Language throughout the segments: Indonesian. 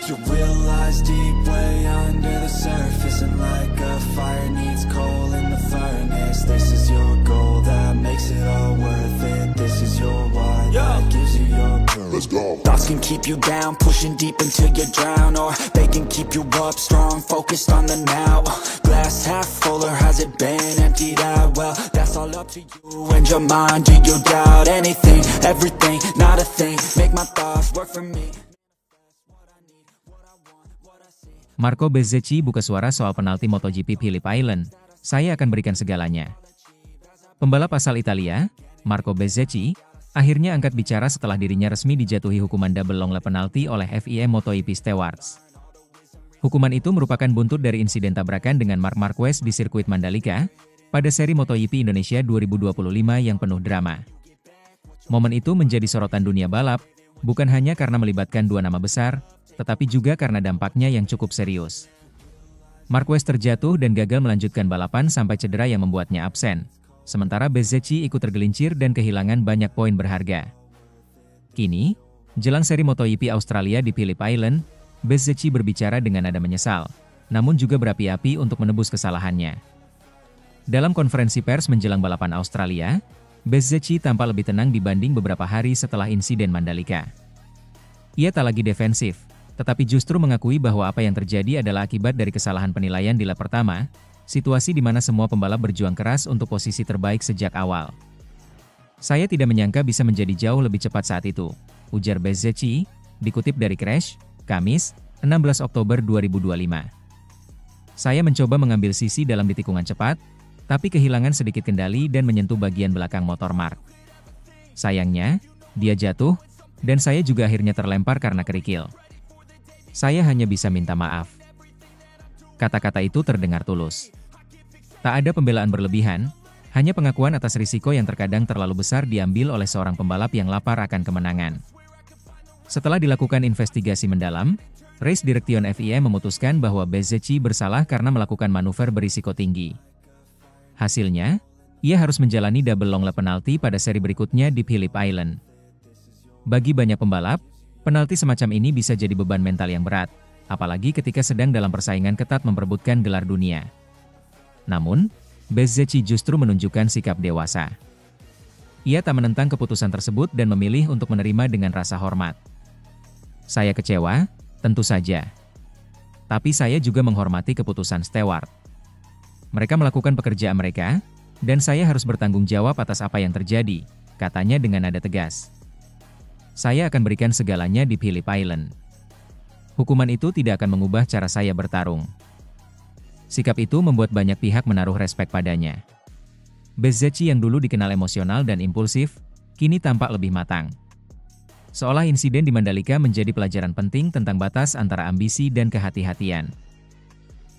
You realize deep way under the surface, and like a fire needs coal in the furnace. This is your goal that makes it all worth it. This is your why that gives you your purpose. Let's go. Thoughts can keep you down, pushing deep until you drown, or they can keep you up strong, focused on the now. Glass half full, or has it been emptied out? Well, that's all up to you and your mind. Do you doubt anything, everything, not a thing? Make my thoughts work for me. Marco Bezzecchi buka suara soal penalti MotoGP Phillip Island. Saya akan berikan segalanya. Pembalap asal Italia, Marco Bezzecchi, akhirnya angkat bicara setelah dirinya resmi dijatuhi hukuman double long lap penalti oleh FIA MotoGP Stewards. Hukuman itu merupakan buntut dari insiden tabrakan dengan Marc Marquez di sirkuit Mandalika pada seri MotoGP Indonesia 2025 yang penuh drama. Momen itu menjadi sorotan dunia balap, bukan hanya karena melibatkan dua nama besar, tetapi juga karena dampaknya yang cukup serius. Marquez terjatuh dan gagal melanjutkan balapan sampai cedera yang membuatnya absen. Sementara Bezzecchi ikut tergelincir dan kehilangan banyak poin berharga. Kini, jelang seri MotoGP Australia di Phillip Island, Bezzecchi berbicara dengan nada menyesal, namun juga berapi-api untuk menebus kesalahannya. Dalam konferensi pers menjelang balapan Australia, Bezzecchi tampak lebih tenang dibanding beberapa hari setelah insiden Mandalika. Ia tak lagi defensif, tetapi justru mengakui bahwa apa yang terjadi adalah akibat dari kesalahan penilaian di lap pertama, situasi di mana semua pembalap berjuang keras untuk posisi terbaik sejak awal. Saya tidak menyangka bisa menjadi jauh lebih cepat saat itu, ujar Bezzecchi, dikutip dari Crash, Kamis, 16 Oktober 2025. Saya mencoba mengambil sisi dalam di tikungan cepat, tapi kehilangan sedikit kendali dan menyentuh bagian belakang motor Marc. Sayangnya, dia jatuh, dan saya juga akhirnya terlempar karena kerikil. Saya hanya bisa minta maaf. Kata-kata itu terdengar tulus. Tak ada pembelaan berlebihan, hanya pengakuan atas risiko yang terkadang terlalu besar diambil oleh seorang pembalap yang lapar akan kemenangan. Setelah dilakukan investigasi mendalam, Race Direction FIA memutuskan bahwa Bezzecchi bersalah karena melakukan manuver berisiko tinggi. Hasilnya, ia harus menjalani double long lap penalti pada seri berikutnya di Phillip Island. Bagi banyak pembalap, penalti semacam ini bisa jadi beban mental yang berat, apalagi ketika sedang dalam persaingan ketat memperebutkan gelar dunia. Namun, Bezzecchi justru menunjukkan sikap dewasa. Ia tak menentang keputusan tersebut dan memilih untuk menerima dengan rasa hormat. Saya kecewa, tentu saja. Tapi saya juga menghormati keputusan steward. Mereka melakukan pekerjaan mereka, dan saya harus bertanggung jawab atas apa yang terjadi, katanya dengan nada tegas. Saya akan berikan segalanya di Phillip Island. Hukuman itu tidak akan mengubah cara saya bertarung. Sikap itu membuat banyak pihak menaruh respek padanya. Bezzecchi yang dulu dikenal emosional dan impulsif, kini tampak lebih matang. Seolah insiden di Mandalika menjadi pelajaran penting tentang batas antara ambisi dan kehati-hatian.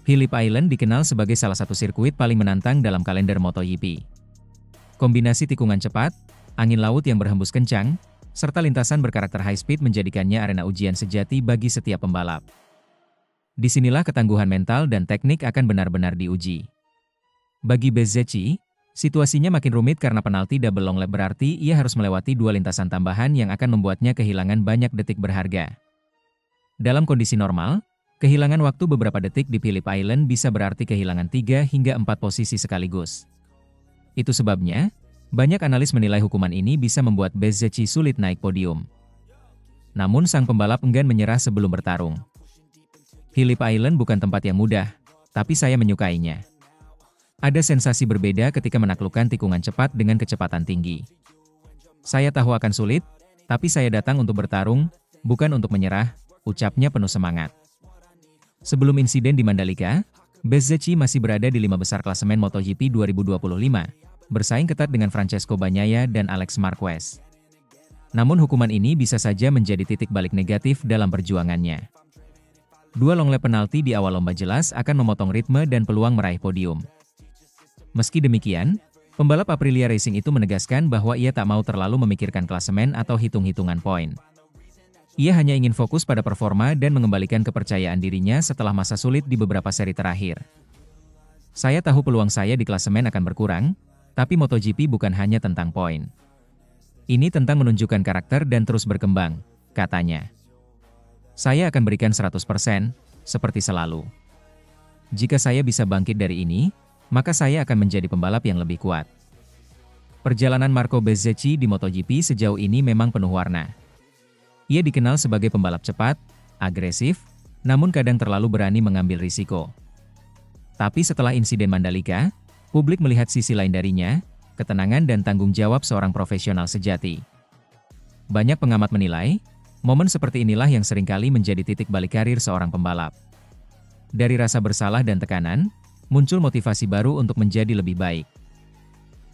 Phillip Island dikenal sebagai salah satu sirkuit paling menantang dalam kalender MotoGP. Kombinasi tikungan cepat, angin laut yang berhembus kencang, serta lintasan berkarakter high speed menjadikannya arena ujian sejati bagi setiap pembalap. Disinilah ketangguhan mental dan teknik akan benar-benar diuji. Bagi Bezzecchi, situasinya makin rumit karena penalti double long lap berarti ia harus melewati dua lintasan tambahan yang akan membuatnya kehilangan banyak detik berharga. Dalam kondisi normal, kehilangan waktu beberapa detik di Phillip Island bisa berarti kehilangan 3 hingga 4 posisi sekaligus. Itu sebabnya, banyak analis menilai hukuman ini bisa membuat Bezzecchi sulit naik podium. Namun sang pembalap enggan menyerah sebelum bertarung. Phillip Island bukan tempat yang mudah, tapi saya menyukainya. Ada sensasi berbeda ketika menaklukkan tikungan cepat dengan kecepatan tinggi. Saya tahu akan sulit, tapi saya datang untuk bertarung, bukan untuk menyerah, ucapnya penuh semangat. Sebelum insiden di Mandalika, Bezzecchi masih berada di 5 besar klasemen MotoGP 2025, bersaing ketat dengan Francesco Bagnaia dan Alex Marquez. Namun hukuman ini bisa saja menjadi titik balik negatif dalam perjuangannya. Dua long lap penalti di awal lomba jelas akan memotong ritme dan peluang meraih podium. Meski demikian, pembalap Aprilia Racing itu menegaskan bahwa ia tak mau terlalu memikirkan klasemen atau hitung-hitungan poin. Ia hanya ingin fokus pada performa dan mengembalikan kepercayaan dirinya setelah masa sulit di beberapa seri terakhir. Saya tahu peluang saya di klasemen akan berkurang, tapi MotoGP bukan hanya tentang poin. Ini tentang menunjukkan karakter dan terus berkembang, katanya. Saya akan berikan 100%, seperti selalu. Jika saya bisa bangkit dari ini, maka saya akan menjadi pembalap yang lebih kuat. Perjalanan Marco Bezzecchi di MotoGP sejauh ini memang penuh warna. Ia dikenal sebagai pembalap cepat, agresif, namun kadang terlalu berani mengambil risiko. Tapi setelah insiden Mandalika, publik melihat sisi lain darinya, ketenangan dan tanggung jawab seorang profesional sejati. Banyak pengamat menilai, momen seperti inilah yang seringkali menjadi titik balik karir seorang pembalap. Dari rasa bersalah dan tekanan, muncul motivasi baru untuk menjadi lebih baik.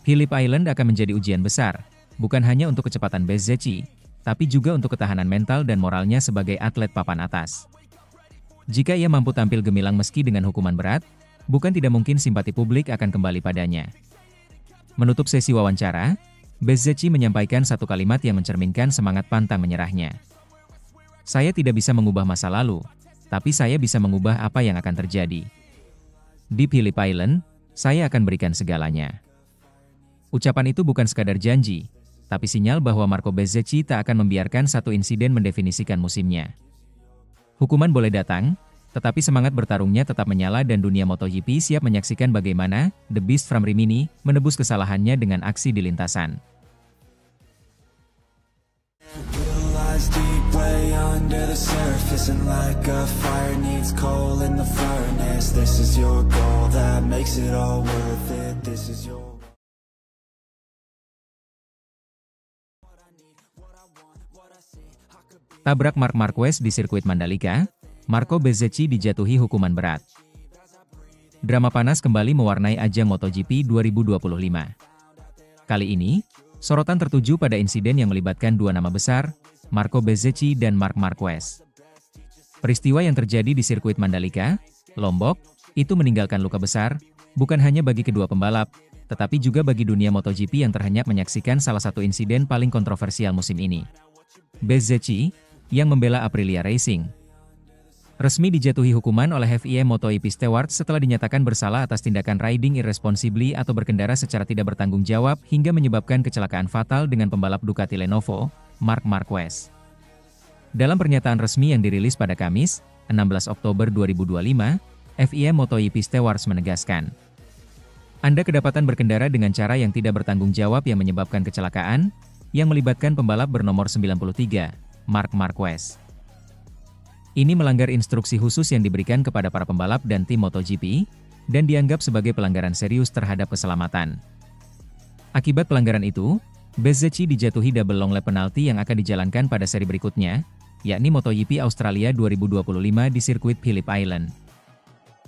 Phillip Island akan menjadi ujian besar, bukan hanya untuk kecepatan Bezzecchi, tapi juga untuk ketahanan mental dan moralnya sebagai atlet papan atas. Jika ia mampu tampil gemilang meski dengan hukuman berat, bukan tidak mungkin simpati publik akan kembali padanya. Menutup sesi wawancara, Bezzecchi menyampaikan satu kalimat yang mencerminkan semangat pantang menyerahnya. Saya tidak bisa mengubah masa lalu, tapi saya bisa mengubah apa yang akan terjadi. Di Phillip Island, saya akan berikan segalanya. Ucapan itu bukan sekadar janji, tapi sinyal bahwa Marco Bezzecchi tak akan membiarkan satu insiden mendefinisikan musimnya. Hukuman boleh datang, tetapi semangat bertarungnya tetap menyala dan dunia MotoGP siap menyaksikan bagaimana The Beast from Rimini menebus kesalahannya dengan aksi di lintasan. Tabrak Marc Marquez di sirkuit Mandalika, Marco Bezzecchi dijatuhi hukuman berat. Drama panas kembali mewarnai ajang MotoGP 2025. Kali ini, sorotan tertuju pada insiden yang melibatkan dua nama besar, Marco Bezzecchi dan Marc Marquez. Peristiwa yang terjadi di sirkuit Mandalika, Lombok, itu meninggalkan luka besar, bukan hanya bagi kedua pembalap, tetapi juga bagi dunia MotoGP yang terhenyak menyaksikan salah satu insiden paling kontroversial musim ini. Bezzecchi, yang membela Aprilia Racing, resmi dijatuhi hukuman oleh FIA MotoGP Stewards setelah dinyatakan bersalah atas tindakan riding irresponsibly atau berkendara secara tidak bertanggung jawab hingga menyebabkan kecelakaan fatal dengan pembalap Ducati Lenovo, Marc Marquez. Dalam pernyataan resmi yang dirilis pada Kamis, 16 Oktober 2025, FIA MotoGP Stewards menegaskan, Anda kedapatan berkendara dengan cara yang tidak bertanggung jawab yang menyebabkan kecelakaan, yang melibatkan pembalap bernomor 93, Marc Marquez. Ini melanggar instruksi khusus yang diberikan kepada para pembalap dan tim MotoGP, dan dianggap sebagai pelanggaran serius terhadap keselamatan. Akibat pelanggaran itu, Bezzecchi dijatuhi double long lap penalti yang akan dijalankan pada seri berikutnya, yakni MotoGP Australia 2025 di sirkuit Phillip Island.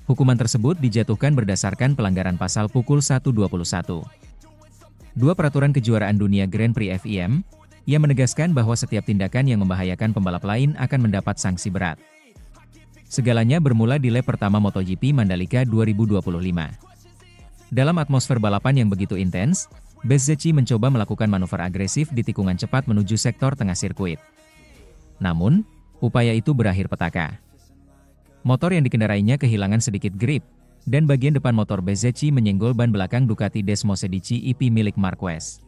Hukuman tersebut dijatuhkan berdasarkan pelanggaran pasal pukul 121. 2 Peraturan Kejuaraan Dunia Grand Prix FIM, ia menegaskan bahwa setiap tindakan yang membahayakan pembalap lain akan mendapat sanksi berat. Segalanya bermula di lap pertama MotoGP Mandalika 2025. Dalam atmosfer balapan yang begitu intens, Bezzecchi mencoba melakukan manuver agresif di tikungan cepat menuju sektor tengah sirkuit. Namun, upaya itu berakhir petaka. Motor yang dikendarainya kehilangan sedikit grip, dan bagian depan motor Bezzecchi menyenggol ban belakang Ducati Desmosedici EP milik Marquez.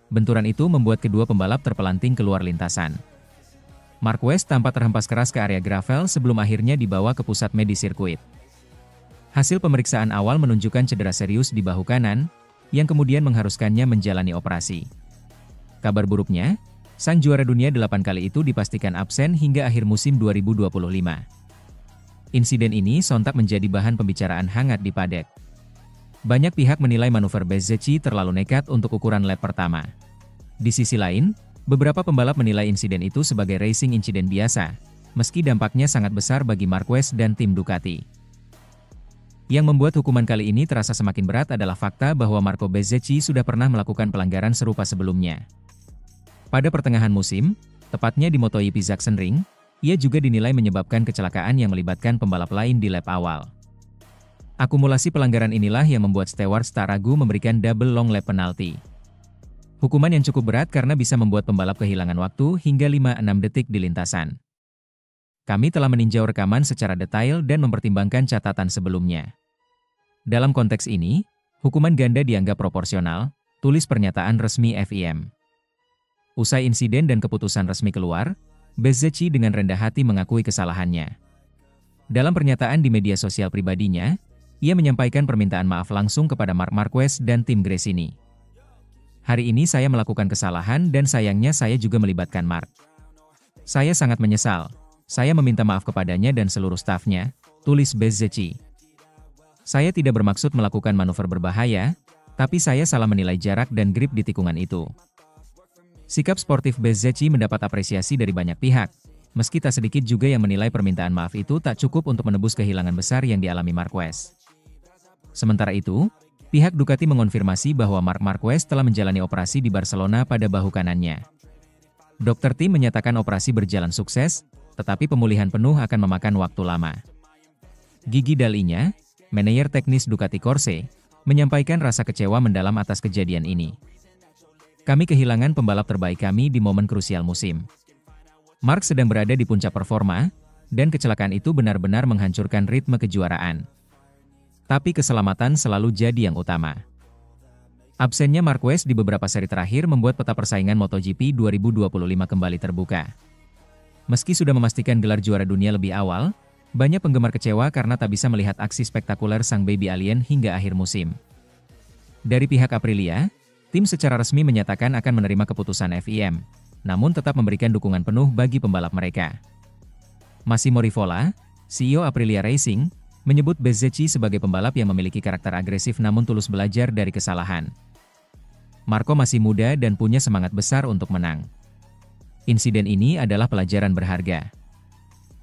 Benturan itu membuat kedua pembalap terpelanting keluar lintasan. Marquez tampak terhempas keras ke area gravel sebelum akhirnya dibawa ke pusat medis sirkuit. Hasil pemeriksaan awal menunjukkan cedera serius di bahu kanan, yang kemudian mengharuskannya menjalani operasi. Kabar buruknya, sang juara dunia 8 kali itu dipastikan absen hingga akhir musim 2025. Insiden ini sontak menjadi bahan pembicaraan hangat di paddock. Banyak pihak menilai manuver Bezzecchi terlalu nekat untuk ukuran lap pertama. Di sisi lain, beberapa pembalap menilai insiden itu sebagai racing insiden biasa, meski dampaknya sangat besar bagi Marquez dan tim Ducati. Yang membuat hukuman kali ini terasa semakin berat adalah fakta bahwa Marco Bezzecchi sudah pernah melakukan pelanggaran serupa sebelumnya. Pada pertengahan musim, tepatnya di MotoGP Sachsenring, ia juga dinilai menyebabkan kecelakaan yang melibatkan pembalap lain di lap awal. Akumulasi pelanggaran inilah yang membuat Stewards tak ragu memberikan double long lap penalti. Hukuman yang cukup berat karena bisa membuat pembalap kehilangan waktu hingga 5-6 detik di lintasan. Kami telah meninjau rekaman secara detail dan mempertimbangkan catatan sebelumnya. Dalam konteks ini, hukuman ganda dianggap proporsional, tulis pernyataan resmi FIM. Usai insiden dan keputusan resmi keluar, Bezzecchi dengan rendah hati mengakui kesalahannya. Dalam pernyataan di media sosial pribadinya, ia menyampaikan permintaan maaf langsung kepada Marc Marquez dan tim Gresini. Hari ini saya melakukan kesalahan dan sayangnya saya juga melibatkan Marc. Saya sangat menyesal. Saya meminta maaf kepadanya dan seluruh stafnya, tulis Bezzecchi. Saya tidak bermaksud melakukan manuver berbahaya, tapi saya salah menilai jarak dan grip di tikungan itu. Sikap sportif Bezzecchi mendapat apresiasi dari banyak pihak, meski tak sedikit juga yang menilai permintaan maaf itu tak cukup untuk menebus kehilangan besar yang dialami Marquez. Sementara itu, pihak Ducati mengonfirmasi bahwa Marc Marquez telah menjalani operasi di Barcelona pada bahu kanannya. Dokter tim menyatakan operasi berjalan sukses, tetapi pemulihan penuh akan memakan waktu lama. Gigi Dall'Igna, manajer teknis Ducati Corse, menyampaikan rasa kecewa mendalam atas kejadian ini. Kami kehilangan pembalap terbaik kami di momen krusial musim. Marc sedang berada di puncak performa, dan kecelakaan itu benar-benar menghancurkan ritme kejuaraan. Tapi keselamatan selalu jadi yang utama. Absennya Marquez di beberapa seri terakhir membuat peta persaingan MotoGP 2025 kembali terbuka. Meski sudah memastikan gelar juara dunia lebih awal, banyak penggemar kecewa karena tak bisa melihat aksi spektakuler sang baby alien hingga akhir musim. Dari pihak Aprilia, tim secara resmi menyatakan akan menerima keputusan FIM, namun tetap memberikan dukungan penuh bagi pembalap mereka. Massimo Rivola, CEO Aprilia Racing, menyebut Bezzecchi sebagai pembalap yang memiliki karakter agresif namun tulus belajar dari kesalahan. Marco masih muda dan punya semangat besar untuk menang. Insiden ini adalah pelajaran berharga.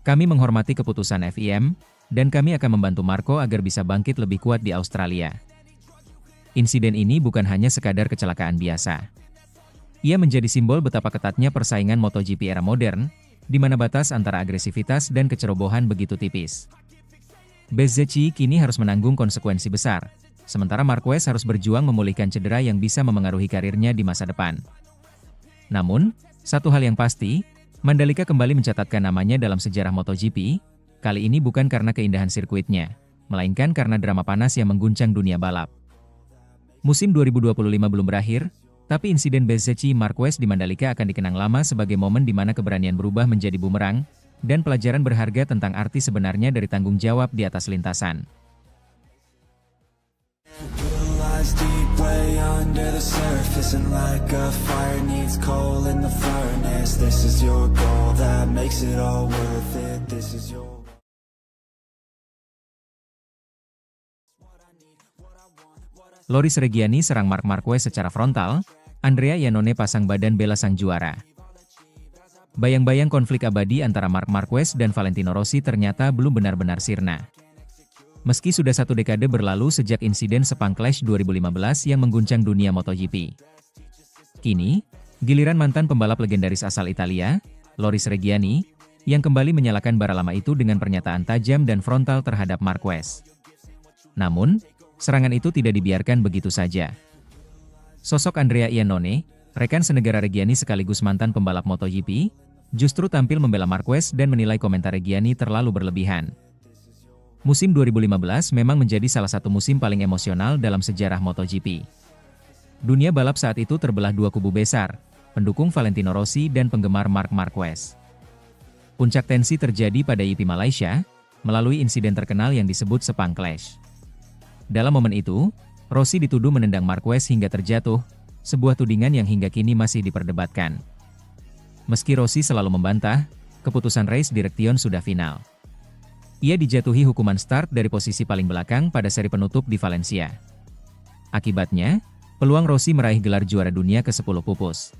Kami menghormati keputusan FIM, dan kami akan membantu Marco agar bisa bangkit lebih kuat di Australia. Insiden ini bukan hanya sekadar kecelakaan biasa. Ia menjadi simbol betapa ketatnya persaingan MotoGP era modern, di mana batas antara agresivitas dan kecerobohan begitu tipis. Bezzecchi kini harus menanggung konsekuensi besar, sementara Marquez harus berjuang memulihkan cedera yang bisa memengaruhi karirnya di masa depan. Namun, satu hal yang pasti, Mandalika kembali mencatatkan namanya dalam sejarah MotoGP, kali ini bukan karena keindahan sirkuitnya, melainkan karena drama panas yang mengguncang dunia balap. Musim 2025 belum berakhir, tapi insiden Bezzecchi Marquez di Mandalika akan dikenang lama sebagai momen di mana keberanian berubah menjadi bumerang, dan pelajaran berharga tentang arti sebenarnya dari tanggung jawab di atas lintasan. Loris Reggiani serang Marc Marquez secara frontal, Andrea Iannone pasang badan bela sang juara. Bayang-bayang konflik abadi antara Marc Marquez dan Valentino Rossi ternyata belum benar-benar sirna. Meski sudah 1 dekade berlalu sejak insiden Sepang Clash 2015 yang mengguncang dunia MotoGP. Kini, giliran mantan pembalap legendaris asal Italia, Loris Reggiani, yang kembali menyalakan bara lama itu dengan pernyataan tajam dan frontal terhadap Marquez. Namun, serangan itu tidak dibiarkan begitu saja. Sosok Andrea Iannone, rekan senegara Reggiani sekaligus mantan pembalap MotoGP, justru tampil membela Marquez dan menilai komentar Reggiani terlalu berlebihan. Musim 2015 memang menjadi salah satu musim paling emosional dalam sejarah MotoGP. Dunia balap saat itu terbelah 2 kubu besar, pendukung Valentino Rossi dan penggemar Marc Marquez. Puncak tensi terjadi pada GP Malaysia, melalui insiden terkenal yang disebut Sepang Clash. Dalam momen itu, Rossi dituduh menendang Marquez hingga terjatuh, sebuah tudingan yang hingga kini masih diperdebatkan. Meski Rossi selalu membantah, keputusan race direction sudah final. Ia dijatuhi hukuman start dari posisi paling belakang pada seri penutup di Valencia. Akibatnya, peluang Rossi meraih gelar juara dunia ke-10 pupus.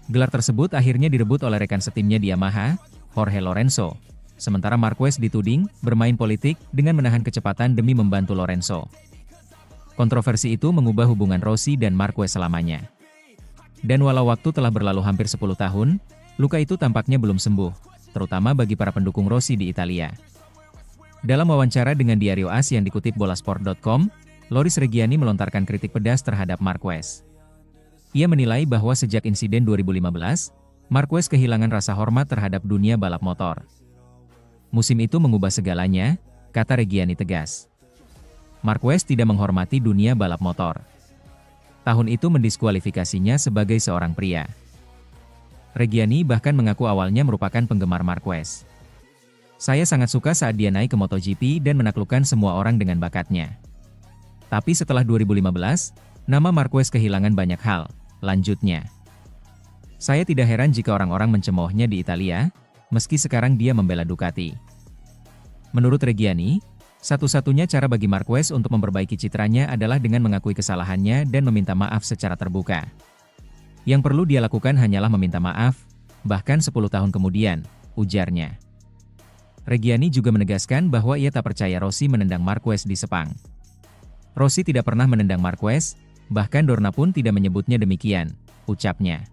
Gelar tersebut akhirnya direbut oleh rekan setimnya di Yamaha, Jorge Lorenzo, sementara Marquez dituding bermain politik dengan menahan kecepatan demi membantu Lorenzo. Kontroversi itu mengubah hubungan Rossi dan Marquez selamanya. Dan walau waktu telah berlalu hampir 10 tahun, luka itu tampaknya belum sembuh, terutama bagi para pendukung Rossi di Italia. Dalam wawancara dengan Diario AS yang dikutip bolasport.com, Loris Reggiani melontarkan kritik pedas terhadap Marquez. Ia menilai bahwa sejak insiden 2015, Marquez kehilangan rasa hormat terhadap dunia balap motor. Musim itu mengubah segalanya, kata Reggiani tegas. Marquez tidak menghormati dunia balap motor. Tahun itu mendiskualifikasinya sebagai seorang pria. Reggiani bahkan mengaku awalnya merupakan penggemar Marquez. Saya sangat suka saat dia naik ke MotoGP dan menaklukkan semua orang dengan bakatnya. Tapi setelah 2015, nama Marquez kehilangan banyak hal, lanjutnya. Saya tidak heran jika orang-orang mencemoohnya di Italia, meski sekarang dia membela Ducati. Menurut Reggiani, satu-satunya cara bagi Marquez untuk memperbaiki citranya adalah dengan mengakui kesalahannya dan meminta maaf secara terbuka. Yang perlu dia lakukan hanyalah meminta maaf, bahkan 10 tahun kemudian, ujarnya. Reggiani juga menegaskan bahwa ia tak percaya Rossi menendang Marquez di Sepang. Rossi tidak pernah menendang Marquez, bahkan Dorna pun tidak menyebutnya demikian, ucapnya.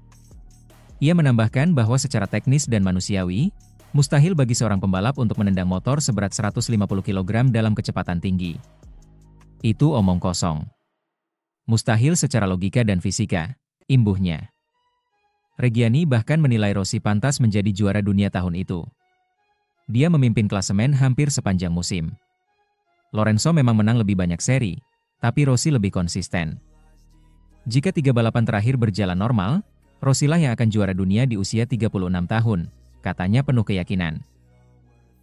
Ia menambahkan bahwa secara teknis dan manusiawi, mustahil bagi seorang pembalap untuk menendang motor seberat 150 kg dalam kecepatan tinggi. Itu omong kosong. Mustahil secara logika dan fisika, imbuhnya. Reggiani bahkan menilai Rossi pantas menjadi juara dunia tahun itu. Dia memimpin klasemen hampir sepanjang musim. Lorenzo memang menang lebih banyak seri, tapi Rossi lebih konsisten. Jika 3 balapan terakhir berjalan normal, Rossi lah yang akan juara dunia di usia 36 tahun, katanya penuh keyakinan.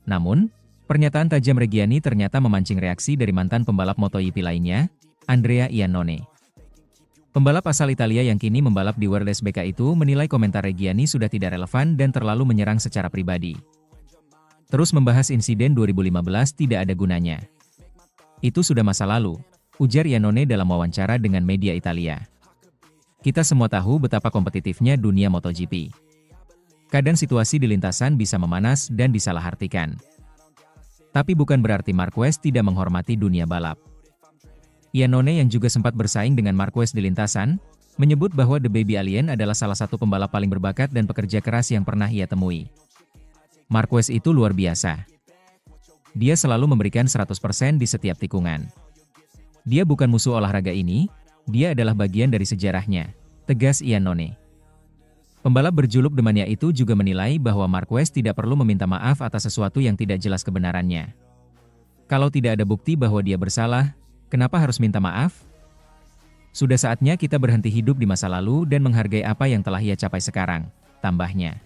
Namun, pernyataan tajam Reggiani ternyata memancing reaksi dari mantan pembalap MotoGP lainnya, Andrea Iannone. Pembalap asal Italia yang kini membalap di WSBK itu menilai komentar Reggiani sudah tidak relevan dan terlalu menyerang secara pribadi. Terus membahas insiden 2015 tidak ada gunanya. Itu sudah masa lalu, ujar Iannone dalam wawancara dengan media Italia. Kita semua tahu betapa kompetitifnya dunia MotoGP. Kadang situasi di lintasan bisa memanas dan disalahartikan. Tapi bukan berarti Marquez tidak menghormati dunia balap. Iannone yang juga sempat bersaing dengan Marquez di lintasan, menyebut bahwa The Baby Alien adalah salah satu pembalap paling berbakat dan pekerja keras yang pernah ia temui. Marquez itu luar biasa. Dia selalu memberikan 100% di setiap tikungan. Dia bukan musuh olahraga ini, dia adalah bagian dari sejarahnya, tegas Iannone. Pembalap berjuluk The Mania itu juga menilai bahwa Marquez tidak perlu meminta maaf atas sesuatu yang tidak jelas kebenarannya. Kalau tidak ada bukti bahwa dia bersalah, kenapa harus minta maaf? Sudah saatnya kita berhenti hidup di masa lalu dan menghargai apa yang telah ia capai sekarang, tambahnya.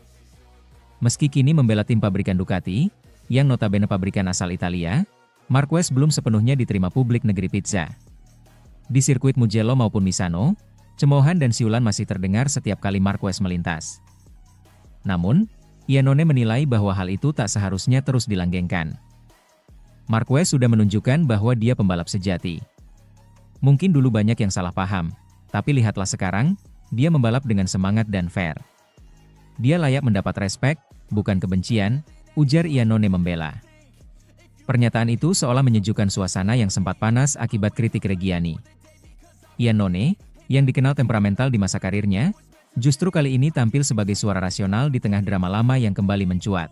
Meski kini membela tim pabrikan Ducati, yang notabene pabrikan asal Italia, Marquez belum sepenuhnya diterima publik negeri pizza. Di sirkuit Mugello maupun Misano, cemoohan dan siulan masih terdengar setiap kali Marquez melintas. Namun, Iannone menilai bahwa hal itu tak seharusnya terus dilanggengkan. Marquez sudah menunjukkan bahwa dia pembalap sejati. Mungkin dulu banyak yang salah paham, tapi lihatlah sekarang, dia membalap dengan semangat dan fair. Dia layak mendapat respek, bukan kebencian, ujar Iannone membela. Pernyataan itu seolah menyejukkan suasana yang sempat panas akibat kritik Reggiani. Iannone, yang dikenal temperamental di masa karirnya, justru kali ini tampil sebagai suara rasional di tengah drama lama yang kembali mencuat.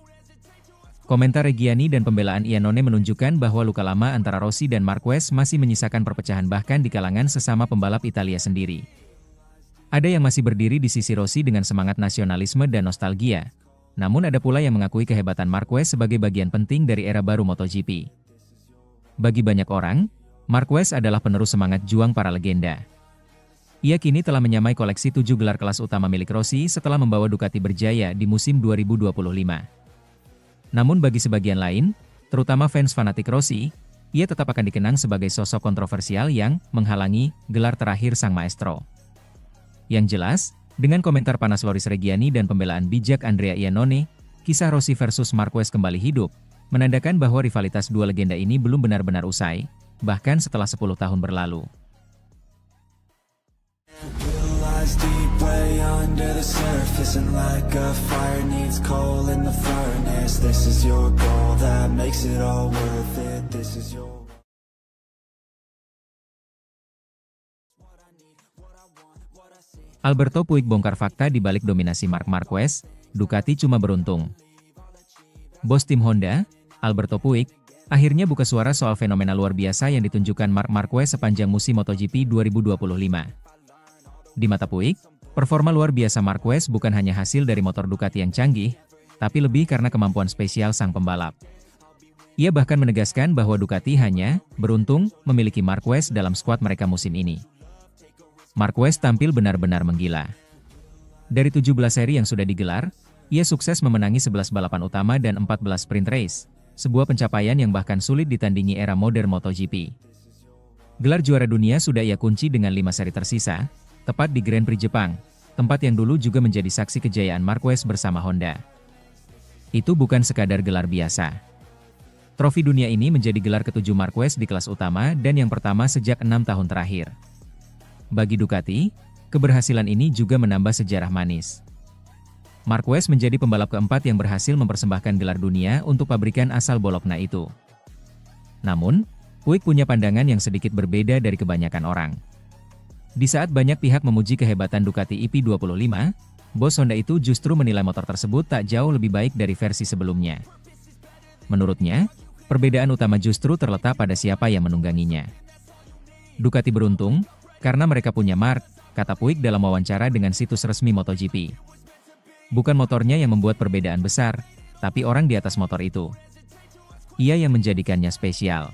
Komentar Reggiani dan pembelaan Iannone menunjukkan bahwa luka lama antara Rossi dan Marquez masih menyisakan perpecahan bahkan di kalangan sesama pembalap Italia sendiri. Ada yang masih berdiri di sisi Rossi dengan semangat nasionalisme dan nostalgia, namun ada pula yang mengakui kehebatan Marquez sebagai bagian penting dari era baru MotoGP. Bagi banyak orang, Marquez adalah penerus semangat juang para legenda. Ia kini telah menyamai koleksi 7 gelar kelas utama milik Rossi setelah membawa Ducati berjaya di musim 2025. Namun bagi sebagian lain, terutama fans fanatik Rossi, ia tetap akan dikenang sebagai sosok kontroversial yang menghalangi gelar terakhir sang maestro. Yang jelas, dengan komentar panas Loris Reggiani dan pembelaan bijak Andrea Iannone, kisah Rossi versus Marquez kembali hidup, menandakan bahwa rivalitas dua legenda ini belum benar-benar usai, bahkan setelah 10 tahun berlalu. Deep way under the surface, and like a fire needs coal in the furnace. This is your goal that makes it all worth it. This is your Alberto Puig bongkar fakta di balik dominasi Marc Marquez, Ducati cuma beruntung. Bos tim Honda, Alberto Puig, akhirnya buka suara soal fenomena luar biasa yang ditunjukkan Marc Marquez sepanjang musim MotoGP 2025. Di mata Puig, performa luar biasa Marquez bukan hanya hasil dari motor Ducati yang canggih, tapi lebih karena kemampuan spesial sang pembalap. Ia bahkan menegaskan bahwa Ducati hanya beruntung memiliki Marquez dalam skuad mereka musim ini. Marquez tampil benar-benar menggila. Dari 17 seri yang sudah digelar, ia sukses memenangi 11 balapan utama dan 14 sprint race, sebuah pencapaian yang bahkan sulit ditandingi era modern MotoGP. Gelar juara dunia sudah ia kunci dengan 5 seri tersisa, tepat di Grand Prix Jepang, tempat yang dulu juga menjadi saksi kejayaan Marquez bersama Honda. Itu bukan sekadar gelar biasa. Trofi dunia ini menjadi gelar ke-7 Marquez di kelas utama dan yang pertama sejak 6 tahun terakhir. Bagi Ducati, keberhasilan ini juga menambah sejarah manis. Marquez menjadi pembalap keempat yang berhasil mempersembahkan gelar dunia untuk pabrikan asal Bologna itu. Namun, Puig punya pandangan yang sedikit berbeda dari kebanyakan orang. Di saat banyak pihak memuji kehebatan Ducati EP25, bos Honda itu justru menilai motor tersebut tak jauh lebih baik dari versi sebelumnya. Menurutnya, perbedaan utama justru terletak pada siapa yang menungganginya. Ducati beruntung, karena mereka punya Marc, kata Puig dalam wawancara dengan situs resmi MotoGP. Bukan motornya yang membuat perbedaan besar, tapi orang di atas motor itu. Ia yang menjadikannya spesial.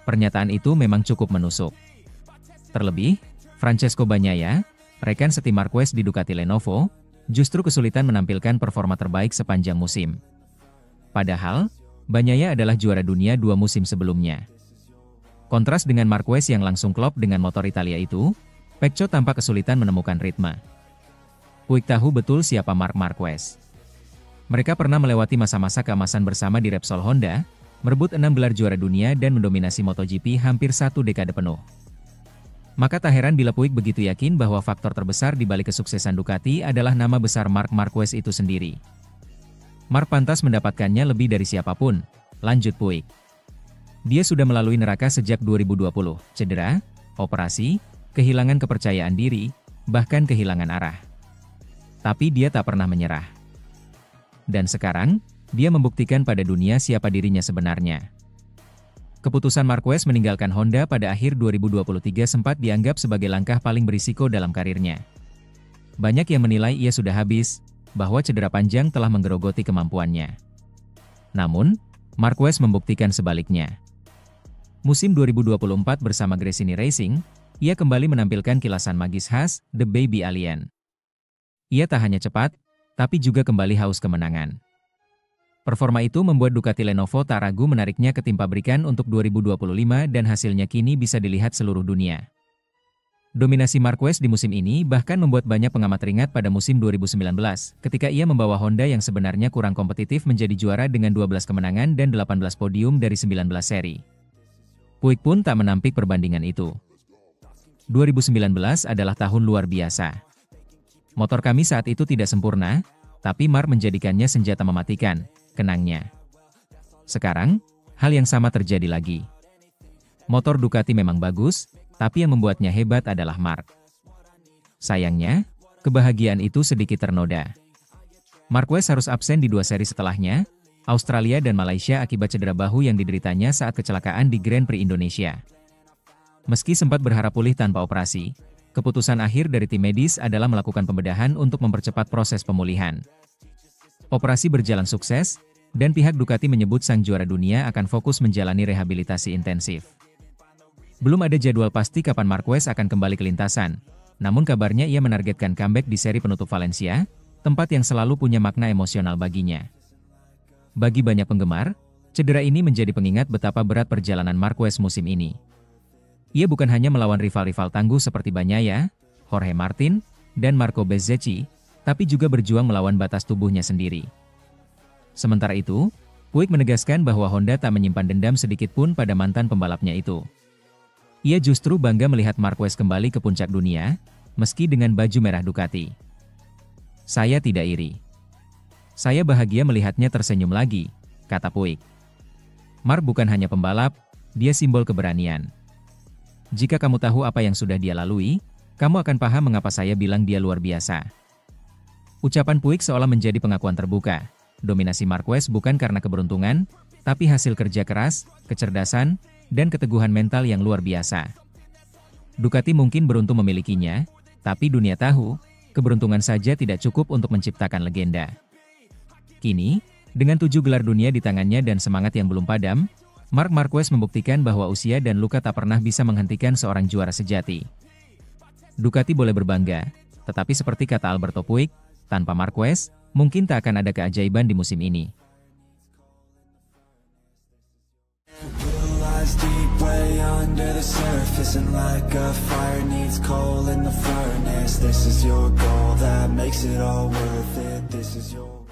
Pernyataan itu memang cukup menusuk. Terlebih, Francesco Bagnaia, rekan setim Marquez di Ducati Lenovo, justru kesulitan menampilkan performa terbaik sepanjang musim. Padahal, Bagnaia adalah juara dunia 2 musim sebelumnya. Kontras dengan Marquez yang langsung klop dengan motor Italia itu, Pecco tampak kesulitan menemukan ritme. Puig tahu betul siapa Marc Marquez. Mereka pernah melewati masa-masa keemasan bersama di Repsol Honda, merebut 6 gelar juara dunia dan mendominasi MotoGP hampir 1 dekade penuh. Maka tak heran bila Puig begitu yakin bahwa faktor terbesar di balik kesuksesan Ducati adalah nama besar Marc Marquez itu sendiri. Marc pantas mendapatkannya lebih dari siapapun, lanjut Puig. Dia sudah melalui neraka sejak 2020, cedera, operasi, kehilangan kepercayaan diri, bahkan kehilangan arah. Tapi dia tak pernah menyerah. Dan sekarang, dia membuktikan pada dunia siapa dirinya sebenarnya. Keputusan Marquez meninggalkan Honda pada akhir 2023 sempat dianggap sebagai langkah paling berisiko dalam karirnya. Banyak yang menilai ia sudah habis, bahwa cedera panjang telah menggerogoti kemampuannya. Namun, Marquez membuktikan sebaliknya. Musim 2024 bersama Gresini Racing, ia kembali menampilkan kilasan magis khas, The Baby Alien. Ia tak hanya cepat, tapi juga kembali haus kemenangan. Performa itu membuat Ducati Lenovo tak ragu menariknya ke tim pabrikan untuk 2025 dan hasilnya kini bisa dilihat seluruh dunia. Dominasi Marquez di musim ini bahkan membuat banyak pengamat teringat pada musim 2019, ketika ia membawa Honda yang sebenarnya kurang kompetitif menjadi juara dengan 12 kemenangan dan 18 podium dari 19 seri. Puig pun tak menampik perbandingan itu. 2019 adalah tahun luar biasa. Motor kami saat itu tidak sempurna, tapi Marc menjadikannya senjata mematikan, kenangnya. Sekarang, hal yang sama terjadi lagi. Motor Ducati memang bagus, tapi yang membuatnya hebat adalah Marc. Sayangnya, kebahagiaan itu sedikit ternoda. Marquez harus absen di 2 seri setelahnya, Australia dan Malaysia akibat cedera bahu yang dideritanya saat kecelakaan di Grand Prix Indonesia. Meski sempat berharap pulih tanpa operasi, keputusan akhir dari tim medis adalah melakukan pembedahan untuk mempercepat proses pemulihan. Operasi berjalan sukses, dan pihak Ducati menyebut sang juara dunia akan fokus menjalani rehabilitasi intensif. Belum ada jadwal pasti kapan Marquez akan kembali ke lintasan, namun kabarnya ia menargetkan comeback di seri penutup Valencia, tempat yang selalu punya makna emosional baginya. Bagi banyak penggemar, cedera ini menjadi pengingat betapa berat perjalanan Marquez musim ini. Ia bukan hanya melawan rival-rival tangguh seperti Bagnaia, Jorge Martin, dan Marco Bezzecchi, tapi juga berjuang melawan batas tubuhnya sendiri. Sementara itu, Puig menegaskan bahwa Honda tak menyimpan dendam sedikit pun pada mantan pembalapnya itu. Ia justru bangga melihat Marquez kembali ke puncak dunia, meski dengan baju merah Ducati. Saya tidak iri. Saya bahagia melihatnya tersenyum lagi, kata Puig. Marc bukan hanya pembalap, dia simbol keberanian. Jika kamu tahu apa yang sudah dia lalui, kamu akan paham mengapa saya bilang dia luar biasa. Ucapan Puig seolah menjadi pengakuan terbuka. Dominasi Marquez bukan karena keberuntungan, tapi hasil kerja keras, kecerdasan, dan keteguhan mental yang luar biasa. Ducati mungkin beruntung memilikinya, tapi dunia tahu, keberuntungan saja tidak cukup untuk menciptakan legenda. Kini, dengan 7 gelar dunia di tangannya dan semangat yang belum padam, Marc Marquez membuktikan bahwa usia dan luka tak pernah bisa menghentikan seorang juara sejati. Ducati boleh berbangga, Tetapi seperti kata Alberto Puig, tanpa Marquez, mungkin tak akan ada keajaiban di musim ini. Deep way under the surface, and like a fire needs coal in the furnace. This is your goal that makes it all worth it. This is your